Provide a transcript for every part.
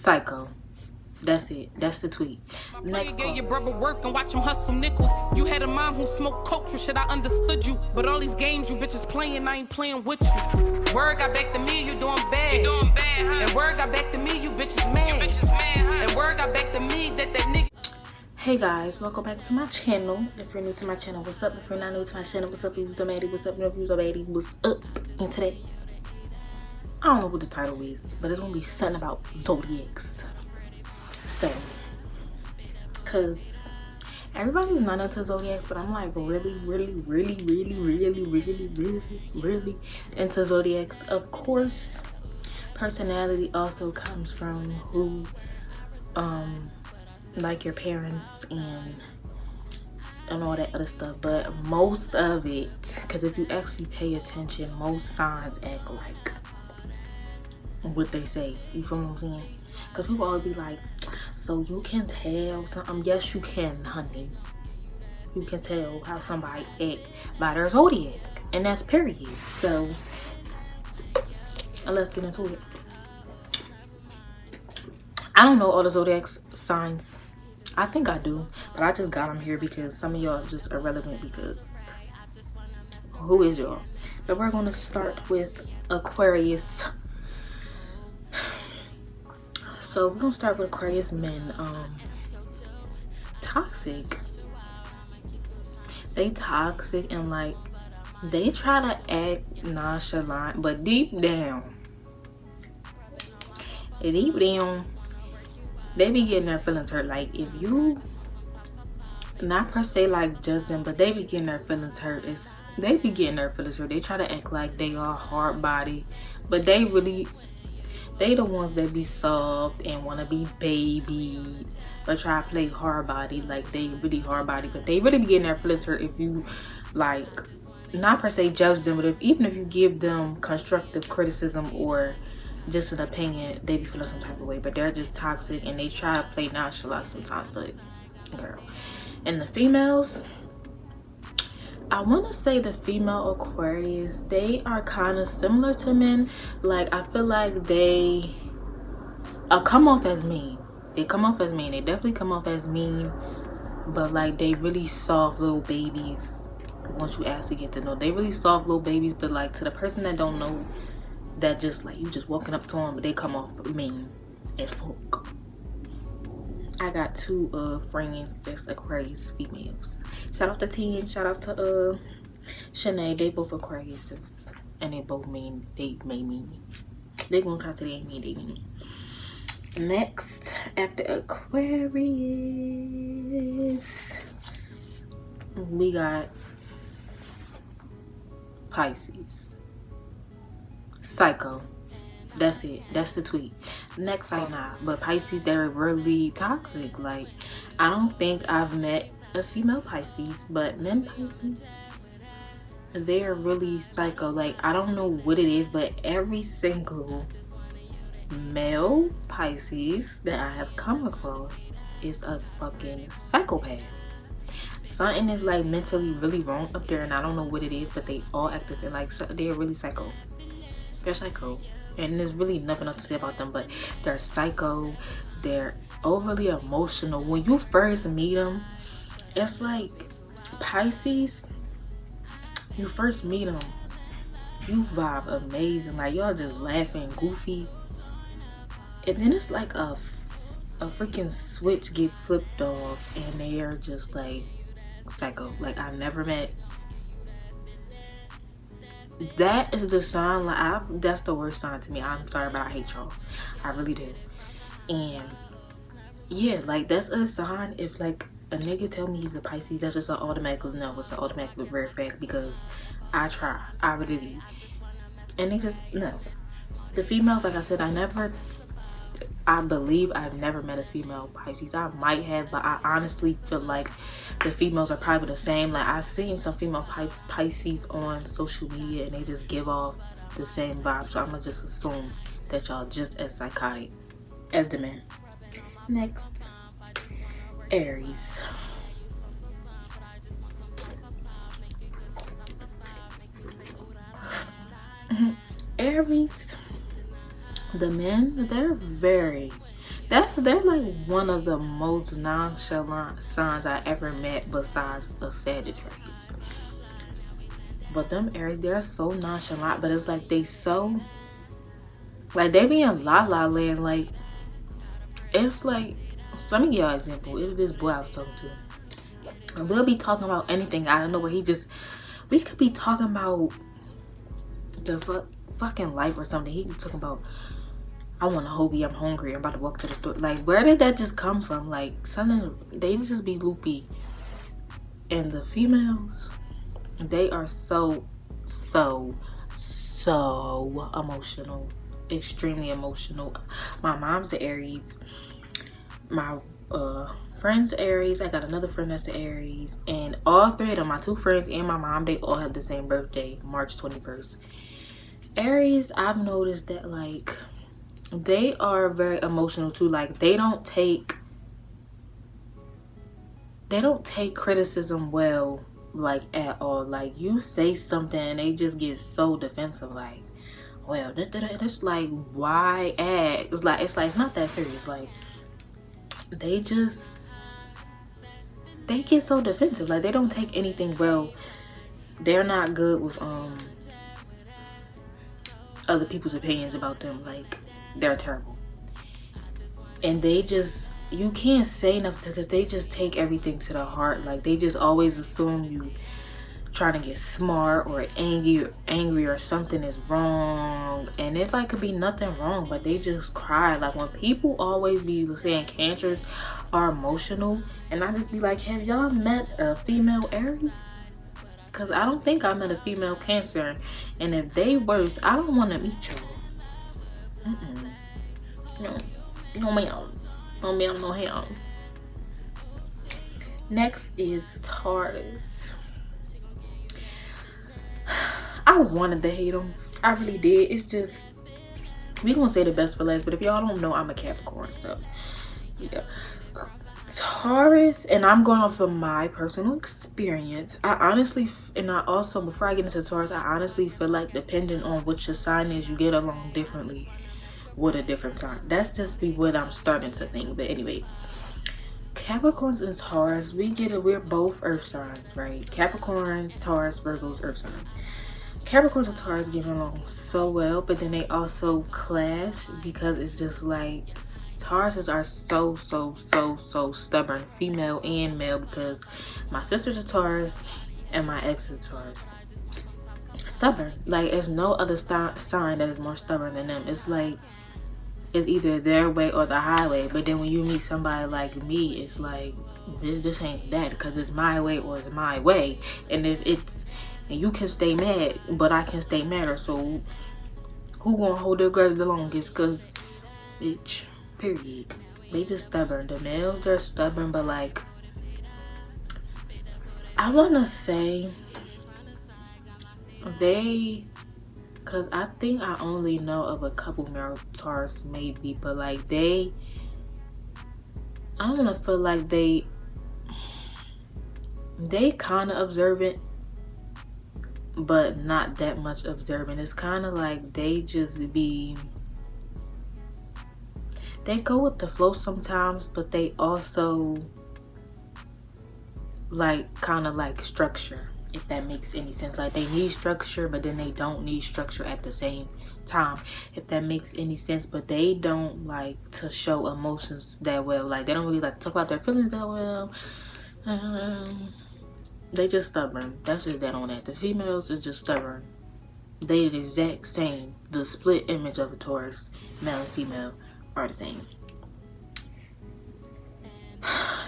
Psycho. That's it. That's the tweet. Next get your brother work and watch him hustle nickels. You had a mom who smoked coke, shit, I understood you. But all these games you bitches playing, I ain't playing with you. Word got back to me, you doing bad. You doing bad, huh? And word got back to me, you bitches mad. You bitches mad, huh? And word got back to me that nigga. Hey guys, welcome back to my channel. If you're new to my channel, what's up? If you're not new to my channel, what's up? If you're somebody, what's up? If you're somebody, what's up? And today, I don't know what the title is, but it's gonna be something about Zodiacs. So, cause everybody's not into Zodiacs, but I'm like really into Zodiacs. Of course, personality also comes from who, like your parents and all that other stuff, but most of it, because if you actually pay attention, most signs act like what they say. You feel what I'm saying? Because people always be like, so you can tell something. Yes, you can, honey. You can tell how somebody act by their zodiac, and that's period. So let's get into it. I don't know all the zodiac signs. I think I do, but I just got them here because some of y'all are just irrelevant, because who is y'all? But we're going to start with Aquarius. So we're going to start with Aquarius men. Toxic. They toxic and like they try to act nonchalant, but deep down, they be getting their feelings hurt. Like, if you, not per se like judge them, but they be getting their feelings hurt. They be getting their feelings hurt. They try to act like they are hard body, but they the ones that be soft and want to be baby, but try to play hard body like they really hard body. But they really be getting their feelings hurt if you, like, not per se judge them, but even if you give them constructive criticism or just an opinion, they be feeling some type of way. But they're just toxic and they try to play nonchalant sometimes. But girl, and the females, I want to say the female Aquarius, they are kind of similar to men. Like, I feel like they come off as mean. They come off as mean. They definitely come off as mean, but like they really soft little babies. Once you actually get to know, they really soft little babies. But like, to the person that don't know, that just like you just walking up to them, but they come off mean as fuck. I got two friends that's Aquarius females. Shout out to T and shout out to Shanae. They both Aquariuses and they both mean. They made me. They gonna try to they ain't mean. They mean. Next, after Aquarius, we got Pisces. Psycho. That's it. That's the tweet. Next, I not. But Pisces, they're really toxic. Like, I don't think I've met a female Pisces, but men Pisces, they're really psycho. Like, I don't know what it is, but every single male Pisces that I have come across is a fucking psychopath. Something is like mentally really wrong up there, and I don't know what it is, but they all act the same. Like, they're really psycho. They're psycho, and there's really nothing else to say about them, but they're psycho. They're overly emotional. When you first meet them, it's like Pisces, you first meet them, you vibe amazing, like y'all just laughing, goofy, and then it's like a freaking switch get flipped off and they are just like psycho. Like, I've never met. That is the sign, like, that's the worst sign to me. I'm sorry, but I hate y'all. I really do. And yeah, like, that's a sign. If like a nigga tell me he's a Pisces, that's just an automatically no. It's an automatically red flag, because I try. I really do. And they just, no. The females, like I said, I believe I've never met a female Pisces. I might have, but I honestly feel like the females are probably the same. Like, I've seen some female Pisces on social media and they just give off the same vibe. So I'm gonna just assume that y'all just as psychotic as the men. Next, Aries. Aries, The men, they're like one of the most nonchalant signs I ever met besides a Sagittarius. But them Aries, they're so nonchalant, but it's like they so, like they be in la la land. Like it's like, so let me give y'all an example. It was this boy I was talking to, and we'll be talking about anything out of nowhere. We could be talking about the fucking life or something. He be talking about, I want a hoagie, I'm hungry, I'm about to walk to the store. Like, where did that just come from? Like, something, they just be loopy. And the females, they are so emotional. Extremely emotional. My mom's an Aries. My friend's Aries. I got another friend that's an Aries. And all three of them, my two friends and my mom, they all have the same birthday, March 21st. Aries, I've noticed that, like, they are very emotional too. Like, they don't take criticism well, like, at all. Like, you say something and they just get so defensive, like, well, it's like, why act? It's like it's not that serious. Like, they get so defensive. Like, they don't take anything well. They're not good with other people's opinions about them. Like, they're terrible. And they just, you can't say nothing because they just take everything to the heart. Like, they just always assume you trying to get smart or angry or something is wrong. And it like could be nothing wrong, but they just cry. Like, when people always be saying Cancers are emotional, and I just be like, have y'all met a female Aries? Because I don't think I met a female Cancer, and if they worse, I don't want to meet you. No ma'am. No hell. Next is Taurus. I wanted to hate them. I really did. It's just, we gonna say the best for last, but if y'all don't know, I'm a Capricorn, so yeah. Taurus, and I'm going off of my personal experience. I honestly, and I also, before I get into Taurus, I honestly feel like depending on what your sign is, you get along differently with a different sign. That's just be what I'm starting to think. But anyway, Capricorns and Taurus, we're both earth signs, right? Capricorns, Taurus, Virgos, earth sign. Capricorns and Taurus get along so well, but then they also clash because it's just like, Tauruses are so stubborn, female and male, because my sister's a Taurus and my ex is a Taurus. Stubborn. Like, there's no other sign that is more stubborn than them. It's like, it's either their way or the highway. But then when you meet somebody like me, it's like, this ain't that, because it's my way or it's my way. And if it's, and you can stay mad, but I can stay madder. So who gonna hold their grudge the longest? Because, bitch, period. They just stubborn. The males, they're stubborn, but like, I wanna say because I think I only know of a couple male Taurus maybe, but like I don't wanna feel like they kind of observant, but not that much observant. It's kind of like they go with the flow sometimes, but they also like kind of like structure, if that makes any sense. Like, they need structure, but then they don't need structure at the same time, if that makes any sense. But they don't like to show emotions that well. Like, they don't really like to talk about their feelings that well. They just stubborn. That's just that on that. The females is just stubborn. They the exact same. The split image of a Taurus, male and female, are the same.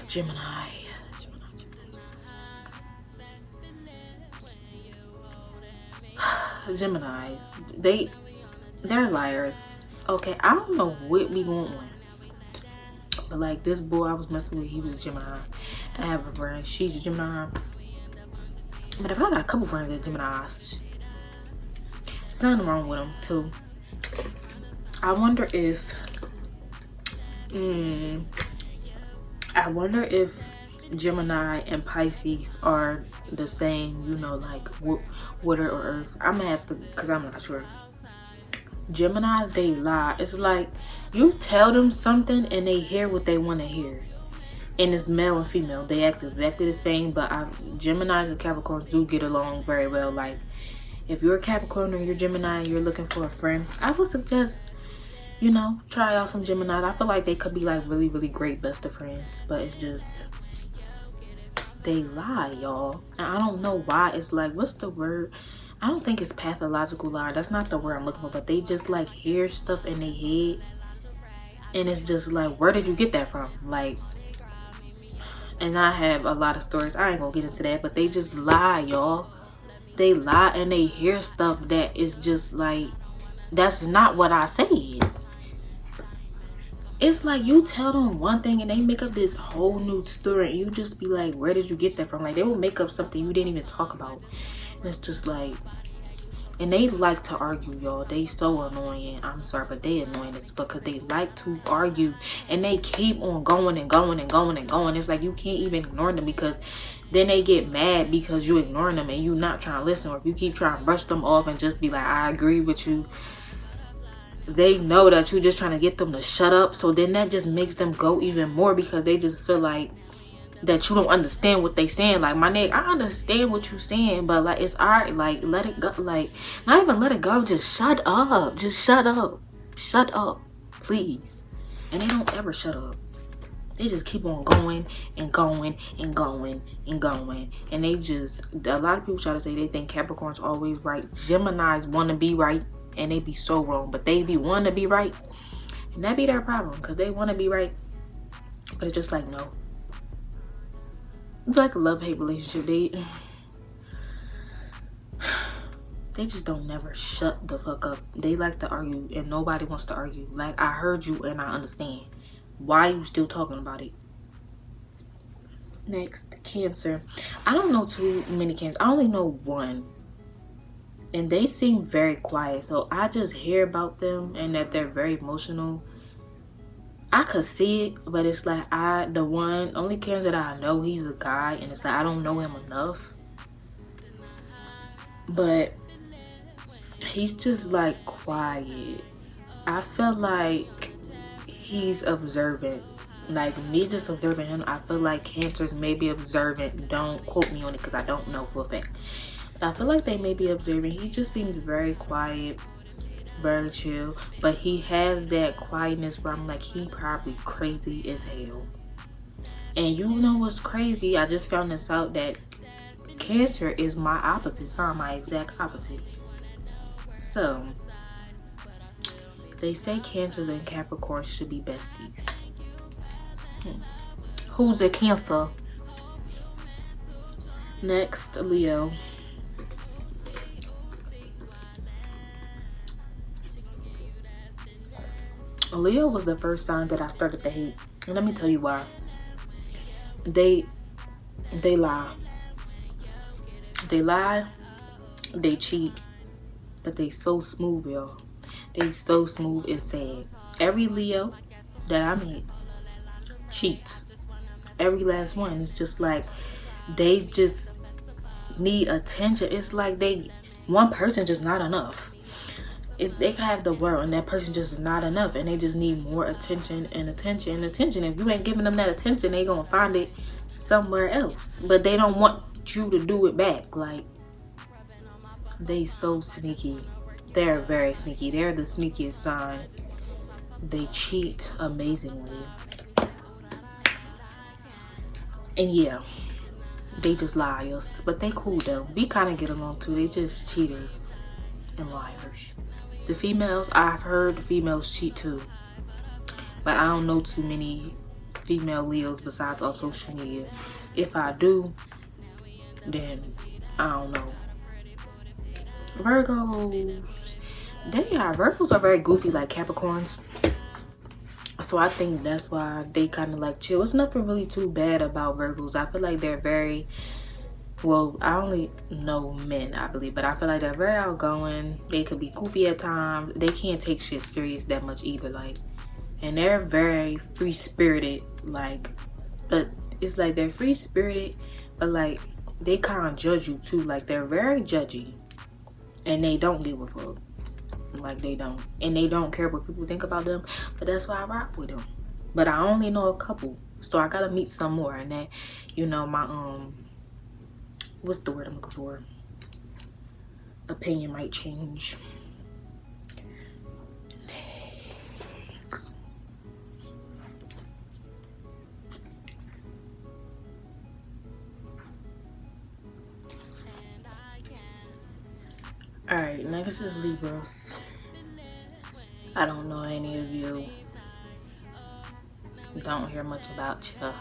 Gemini. Geminis, they're liars. Okay, I don't know what we going on, but like, this boy I was messing with, he was a Gemini. I have a friend, she's a Gemini. But if I got a couple friends that are Geminis, there's nothing wrong with them too. I wonder if Gemini and Pisces are the same, you know, like water or earth. I'm gonna have to, because I'm not sure. Geminis, they lie. It's like you tell them something and they hear what they want to hear. And it's male and female. They act exactly the same, but Geminis and Capricorns do get along very well. Like, if you're a Capricorn or you're Gemini and you're looking for a friend, I would suggest, you know, try out some Geminis. I feel like they could be like really, really great best of friends. But it's just, they lie, y'all. And I don't know why. It's like, what's the word? I don't think it's pathological lie. That's not the word I'm looking for. But they just like hear stuff in their head. And it's just like, where did you get that from? Like, and I have a lot of stories. I ain't gonna get into that. But they just lie, y'all. They lie and they hear stuff that is just like, that's not what I said. It's like you tell them one thing and they make up this whole new story and you just be like, where did you get that from? Like, they will make up something you didn't even talk about. And it's just like, and they like to argue, y'all. They so annoying. I'm sorry, but they annoying. It's because they like to argue and they keep on going and going and going and going. It's like you can't even ignore them, because then they get mad because you ignoring them and you not trying to listen. Or if you keep trying to brush them off and just be like, I agree with you, they know that you're just trying to get them to shut up. So then that just makes them go even more, because they just feel like that you don't understand what they saying. Like, my nigga, I understand what you saying, but like, it's alright. Like, let it go. Like, not even let it go, just shut up. Just shut up. Shut up, please. And they don't ever shut up. They just keep on going and going and going and going. And they just, a lot of people try to say they think Capricorn's always right. Geminis want to be right and they be so wrong, but they be wanting to be right, and that be their problem, because they want to be right, but it's just like, no. It's like a love-hate relationship. They just don't never shut the fuck up. They like to argue and nobody wants to argue. Like, I heard you and I understand. Why are you still talking about it? Next, Cancer. I don't know too many Cancers. I only know one. And they seem very quiet. So I just hear about them and that they're very emotional. I could see it, but it's like the only Cancer that I know, he's a guy, and it's like I don't know him enough. But he's just like quiet. I feel like he's observant. Like, me just observing him, I feel like Cancers may be observant. Don't quote me on it because I don't know for a fact. But I feel like they may be observant. He just seems very quiet, very chill, but he has that quietness where I'm like, he probably crazy as hell. And you know what's crazy? I just found this out, that Cancer is my opposite sign, my exact opposite. So they say Cancers and Capricorn should be besties. Who's a Cancer? Next, Leo. Leo was the first sign that I started to hate, and let me tell you why. They lie. They lie, they cheat, but they so smooth, y'all. They so smooth, it's sad. Every Leo that I meet cheats. Every last one. It's just like they just need attention. It's like one person just not enough. If they can have the world and that person just not enough, and they just need more attention and attention and attention. If you ain't giving them that attention, they gonna find it somewhere else. But they don't want you to do it back. Like, they so sneaky. They're very sneaky. They're the sneakiest sign. They cheat amazingly. And yeah, they just liars. But they cool though. We kind of get along too. They just cheaters and liars. The females, I've heard the females cheat too. But I don't know too many female Leos besides on social media. If I do, then I don't know. Virgos. Virgos are very goofy like Capricorns. So I think that's why they kind of like chill. It's nothing really too bad about Virgos. I feel like they're very, well, I only know men, I believe, but I feel like they're very outgoing. They could be goofy at times. They can't take shit serious that much either. Like, and they're very free-spirited. Like, but it's like they're free-spirited, but like they kind of judge you too. Like, they're very judgy, and they don't give a fuck. Like, they don't. And they don't care what people think about them. But that's why I rock with them. But I only know a couple. So I gotta meet some more. And that, you know, my, what's the word I'm looking for? Opinion might change. Alright, next is Libras. I don't know any of you. Don't hear much about you.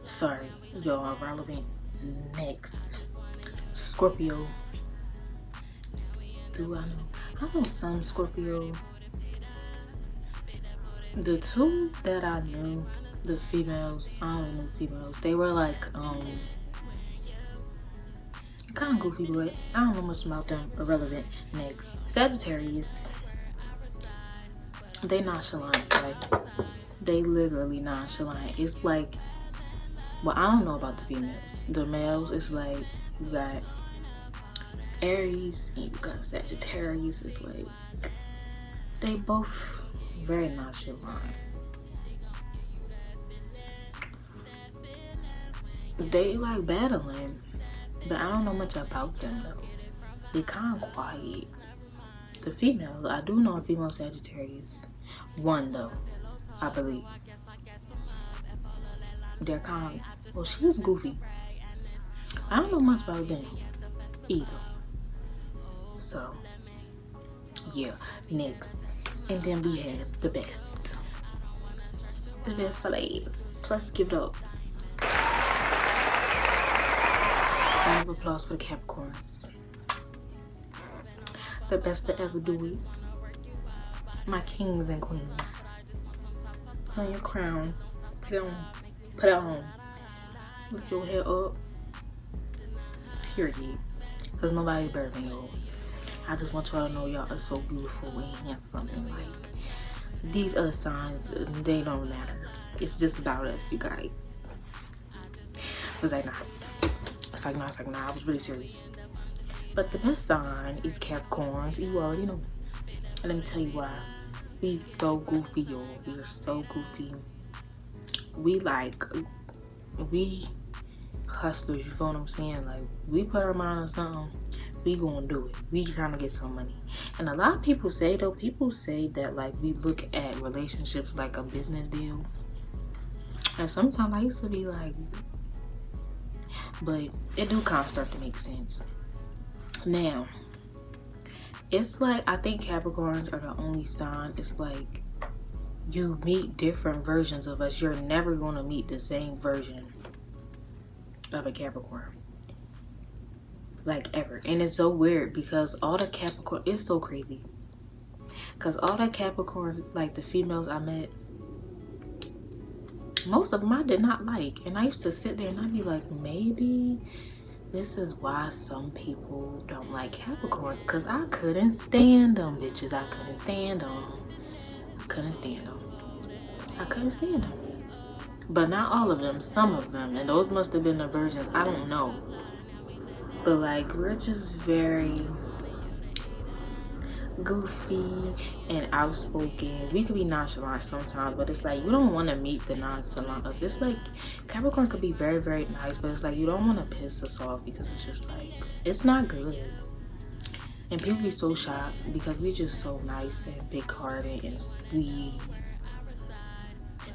Sorry, you're irrelevant. Next, Scorpio. Do I know? I know some Scorpio. The two that I knew, the females, I don't know females. They were like, kind of goofy, but I don't know much about them. Irrelevant. Next, Sagittarius. They nonchalant, like they literally nonchalant. It's like, well, I don't know about the females. The males, it's like you got Aries and you got Sagittarius. It's like they both very nonchalant. They like battling. But I don't know much about them though. They kind of quiet. The females, I do know a female Sagittarius. One though, I believe. They're kind of, well, she's goofy. I don't know much about them either. So, yeah, next. And then we have the best. The best for ladies. Let's give it up. Round of applause for the Capricorns. The best to ever do it. My kings and queens. Put on your crown. Put it on. Put it on. Lift your head up. Period. Because nobody's better than y'all. I just want y'all to know y'all are so beautiful and handsome. And like, these other signs, they don't matter. It's just about us, you guys. Was I not? It's like, nah, I was really serious. But the best sign is Capricorns. You already know. And let me tell you why. We so goofy, y'all. We are so goofy. We hustlers, you feel what I'm saying? Like, we put our mind on something, we gonna do it. We trying to get some money. And a lot of people say that like we look at relationships like a business deal. And sometimes I used to be like, but it do kind of start to make sense. Now, it's like, I think Capricorns are the only sign, it's like you meet different versions of us. You're never going to meet the same version of a Capricorn. Like, ever. And it's so weird because all the Capricorn, it's so crazy. Because all the Capricorns, like the females I met, most of them I did not like. And I used to sit there and I'd be like, maybe this is why some people don't like Capricorns. Because I couldn't stand them, bitches. I couldn't stand them. I couldn't stand them. But not all of them, some of them. And those must have been the versions, I don't know. But like, we're just very goofy and outspoken. We could be nonchalant sometimes, but it's like you don't want to meet the nonchalant us. It's like Capricorn could be very, very nice, but it's like you don't want to piss us off because it's just like, it's not good. And people be so shocked because we just so nice and big hearted and sweet,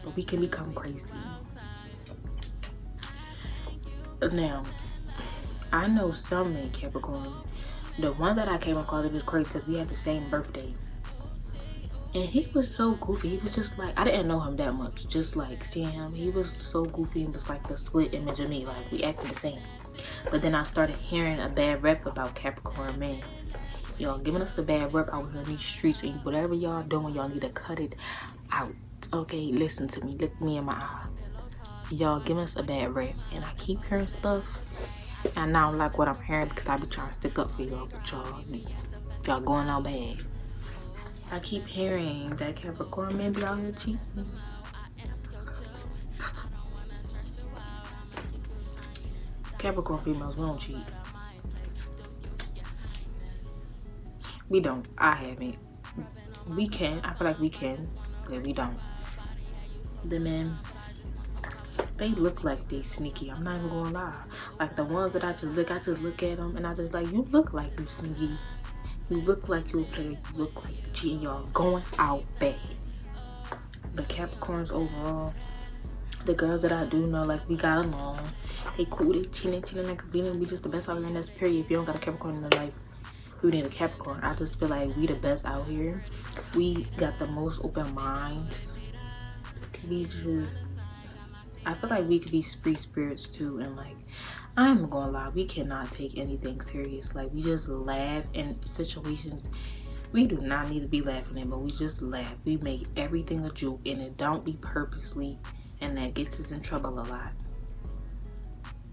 but we can become crazy. Now, I know some in Capricorn. The one that I came across, it was crazy because we had the same birthday. And he was so goofy. He was just like, I didn't know him that much. Just like seeing him, he was so goofy and was like the split image of me. Like, we acted the same. But then I started hearing a bad rep about Capricorn men. Y'all giving us a bad rep out here in these streets. And whatever y'all doing, y'all need to cut it out. Okay, listen to me. Look me in my eye. Y'all giving us a bad rep. And I keep hearing stuff. And I don't like what I'm hearing because I be trying to stick up for y'all, but y'all going out bad. I keep hearing that Capricorn men be out here cheating. Capricorn females, we don't cheat. We don't. I haven't. We can. I feel like we can, but we don't. The men, they look like they sneaky. I'm not even gonna lie. Like the ones that I just look at them and I just like, you look like you sneaky. You look like you're a player. You look like you cheating. Y'all going out bad. The Capricorns overall, the girls that I do know, like we got along. They cool. They chilling like convenient. We just the best out here in this period. If you don't got a Capricorn in your life, you need a Capricorn. I just feel like we the best out here. We got the most open minds. We just, I feel like we could be free spirits too, and like, I'm gonna lie, we cannot take anything serious. Like, we just laugh in situations we do not need to be laughing in, but we just laugh. We make everything a joke, and it don't be purposely, and that gets us in trouble a lot,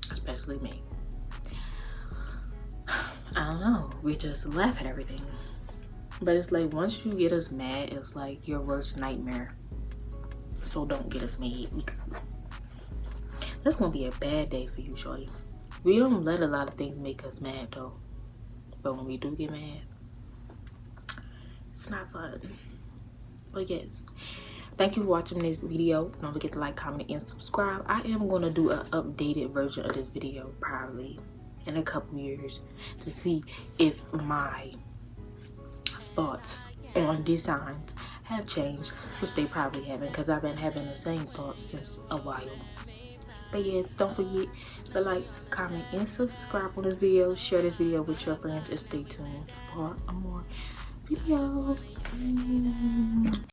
especially me. I don't know, we just laugh at everything. But it's like, once you get us mad, it's like your worst nightmare. So don't get us mad. That's gonna be a bad day for you, shorty. We don't let a lot of things make us mad though, but when we do get mad, it's not fun. But yes, thank you for watching this video. Don't forget to like, comment, and subscribe. I am gonna do an updated version of this video probably in a couple years to see if my thoughts on these signs have changed, which they probably haven't, because I've been having the same thoughts since a while. But yeah, don't forget to like, comment, and subscribe on this video. Share this video with your friends, and stay tuned for more videos.